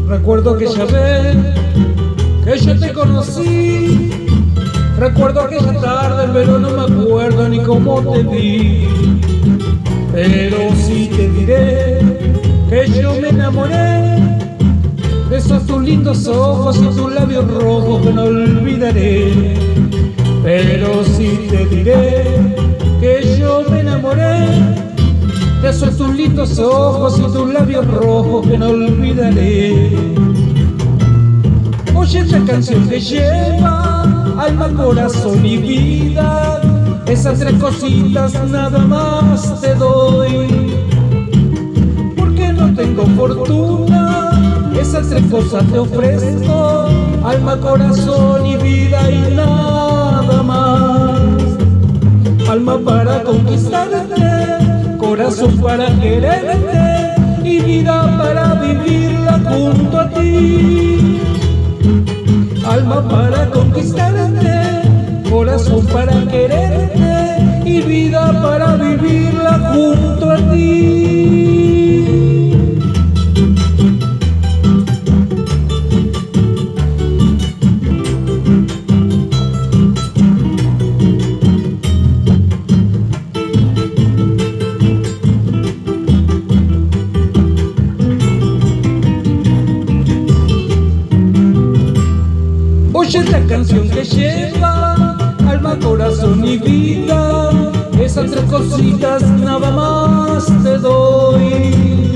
Recuerdo aquella vez que yo te conocí, recuerdo aquella tarde, pero no me acuerdo ni cómo te vi. Pero sí te diré que yo me enamoré de esos tus lindos ojos y tus labios rojos que no olvidaré. Pero sí te diré que yo me enamoré de esos tus lindos ojos y tus labios rojos que no olvidaré. Oye esta canción que lleva alma, corazón y vida, esas tres cositas nada más te doy. Porque no tengo fortuna, esas tres cosas te ofrezco, alma, corazón y vida y nada más. Alma para conquistarte, corazón para quererte y vida para vivirla junto a ti. Alma para conquistarte, corazón para quererte y vida para vivirla junto a ti. Oye esta canción que lleva alma, corazón y vida, esas tres cositas nada más te doy.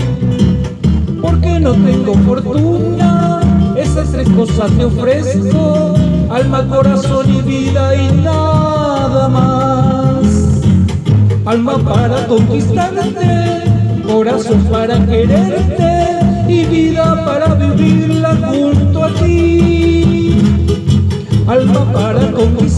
Porque no tengo fortuna, esas tres cosas te ofrezco, alma, corazón y vida y nada más. Alma para conquistarte, corazón para quererte y vida para vivirla junto a ti. Alma para conquistar